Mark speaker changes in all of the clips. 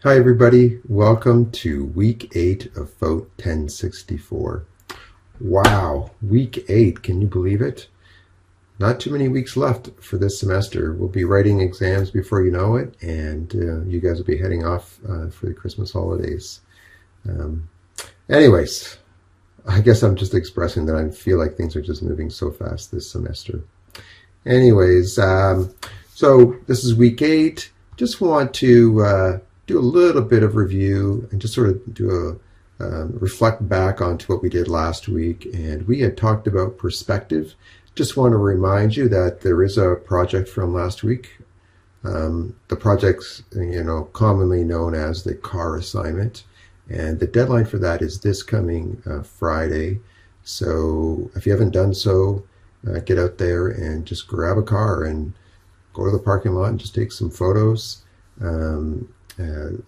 Speaker 1: Hi everybody, welcome to week 8 of Vote 1064. Wow, week 8, can you believe it? Not too many weeks left for this semester. We'll be writing exams before you know it, and you guys will be heading off for the Christmas holidays. Anyways, I guess I'm just expressing that I feel like things are just moving so fast this semester. Anyways, so this is week 8. Just want to do a little bit of review and just sort of do a reflect back onto what we did last week. And we had talked about perspective. Just want to remind you that there is a project from last week. The project's, commonly known as the car assignment. And the deadline for that is this coming Friday. So if you haven't done so, get out there and just grab a car and go to the parking lot and just take some photos.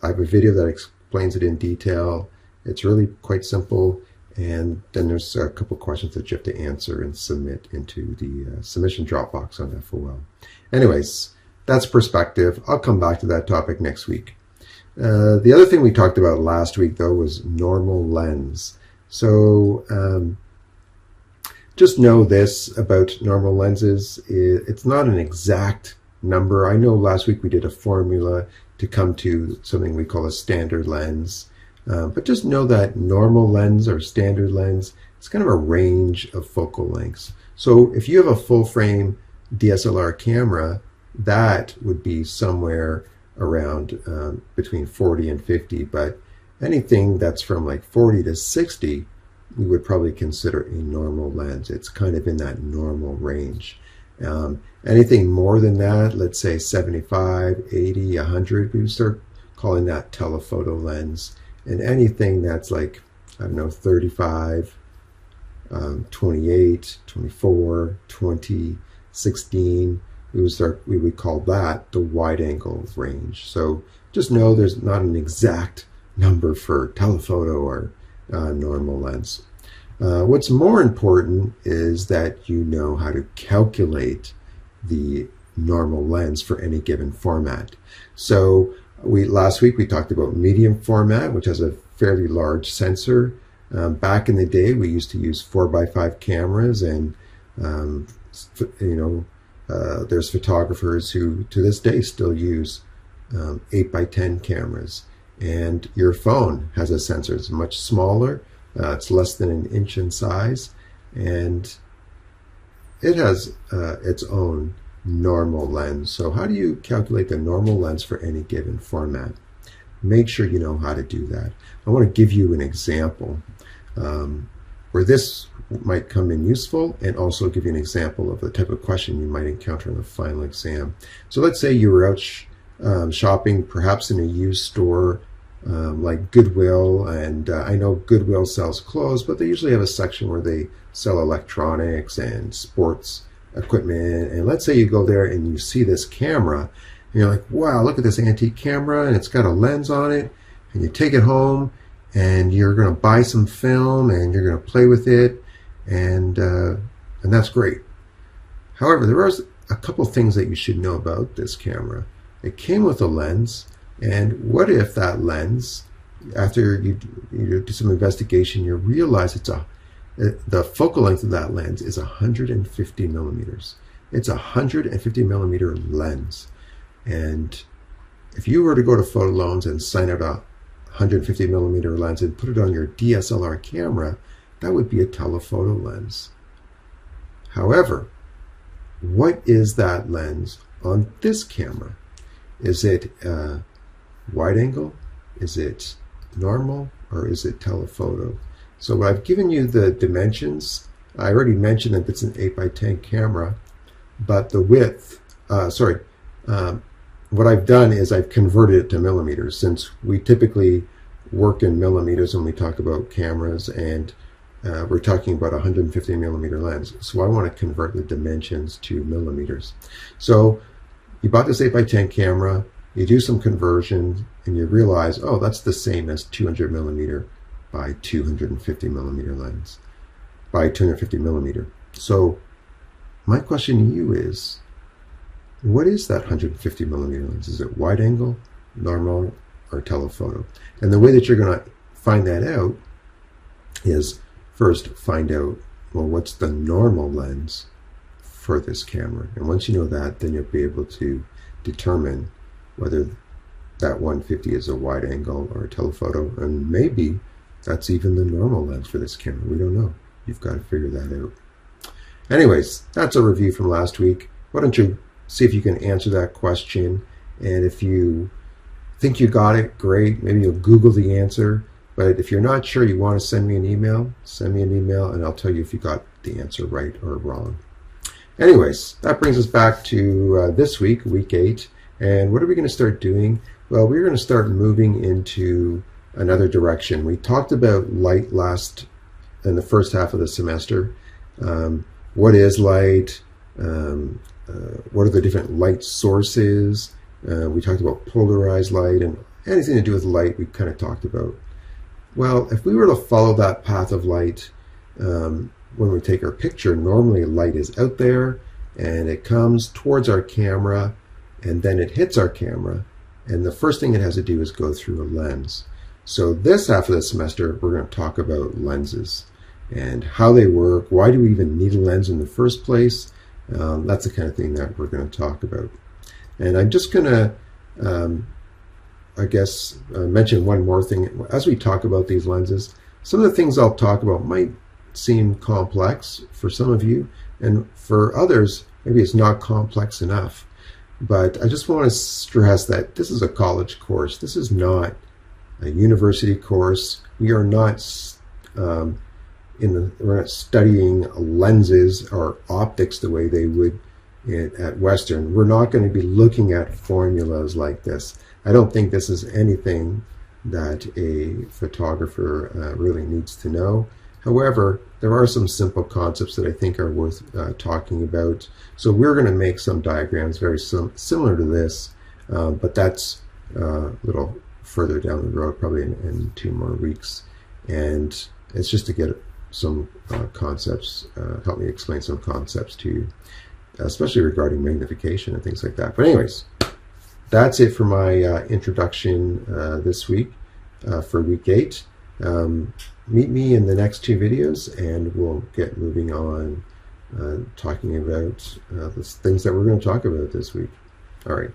Speaker 1: I have a video that explains it in detail. It's really quite simple, and then there's a couple questions that you have to answer and submit into the submission Dropbox on FOL. Anyways, that's perspective. I'll come back to that topic next week. The other thing we talked about last week, though, was normal lens. So just know this about normal lenses. It's not an exact number. I know last week we did a formula to come to something we call a standard lens. But just know that normal lens or standard lens, it's kind of a range of focal lengths. So if you have a full frame DSLR camera, that would be somewhere around between 40 and 50. But anything that's from like 40 to 60, we would probably consider a normal lens. It's kind of in that normal range. Anything more than that, let's say 75, 80, 100, we would start calling that telephoto lens. And anything that's like, 35, 28, 24, 20, 16, we would call that the wide angle range. So just know there's not an exact number for telephoto or normal lens. What's more important is that you know how to calculate the normal lens for any given format. So last week we talked about medium format, which has a fairly large sensor. Back in the day, we used to use 4x5 cameras, and there's photographers who to this day still use 8x10 cameras. And your phone has a sensor. It's much smaller. It's less than an inch in size, and it has its own normal lens. So how do you calculate the normal lens for any given format? Make sure you know how to do that. I want to give you an example where this might come in useful, and also give you an example of the type of question you might encounter in the final exam. So let's say you were out shopping, perhaps in a used store, like Goodwill, and I know Goodwill sells clothes, but they usually have a section where they sell electronics and sports equipment. And let's say you go there and you see this camera, and you're like, wow, look at this antique camera, and it's got a lens on it. And you take it home, and you're going to buy some film, and you're going to play with it, and that's great. However, there are a couple things that you should know about this camera. It came with a lens. And what if that lens, after you do some investigation, you realize the focal length of that lens is 150 millimeters. It's a 150 millimeter lens. And if you were to go to Photo Loans and sign out a 150 millimeter lens and put it on your DSLR camera, that would be a telephoto lens. However, what is that lens on this camera? Is it wide angle? Is it normal? Or is it telephoto? So I've given you the dimensions. I already mentioned that it's an 8x10 camera, but the width, what I've done is I've converted it to millimeters, since we typically work in millimeters when we talk about cameras, and we're talking about a 150 millimeter lens. So I want to convert the dimensions to millimeters. So you bought this 8x10 camera, you do some conversion, and you realize, oh, that's the same as 200 millimeter by 250 millimeter lens, by 250 millimeter. So my question to you is, what is that 150 millimeter lens? Is it wide angle, normal, or telephoto. And the way that you're going to find that out is first find out, well, what's the normal lens for this camera? And once you know that, then you'll be able to determine whether that 150 is a wide angle or a telephoto, and maybe that's even the normal lens for this camera. We don't know. You've got to figure that out. Anyways, that's a review from last week. Why don't you see if you can answer that question, and if you think you got it, great. Maybe you'll Google the answer, but if you're not sure, you want to send me an email and I'll tell you if you got the answer right or wrong. Anyways, that brings us back to this week, week 8, and what are we going to start doing? Well, we're going to start moving into another direction. We talked about light in the first half of the semester. What is light? What are the different light sources? We talked about polarized light, and anything to do with light we kind of talked about. Well, if we were to follow that path of light, when we take our picture, normally light is out there and it comes towards our camera and then it hits our camera, and the first thing it has to do is go through a lens. So this half of the semester we're going to talk about lenses and how they work. Why do we even need a lens in the first place? That's the kind of thing that we're going to talk about. And I'm just going to mention one more thing. As we talk about these lenses, some of the things I'll talk about might seem complex for some of you, and for others maybe it's not complex enough. But I just want to stress that this is a college course. This is not a university course. We are not we're not studying lenses or optics the way they would at Western. We're not going to be looking at formulas like this. I don't think this is anything that a photographer really needs to know. However, there are some simple concepts that I think are worth talking about. So we're going to make some diagrams very similar to this, but that's a little further down the road, probably in 2 more weeks. And it's just to get some concepts, help me explain some concepts to you, especially regarding magnification and things like that. But anyways, that's it for my introduction this week for week 8. Meet me in the next 2 videos and we'll get moving on talking about the things that we're going to talk about this week. All right.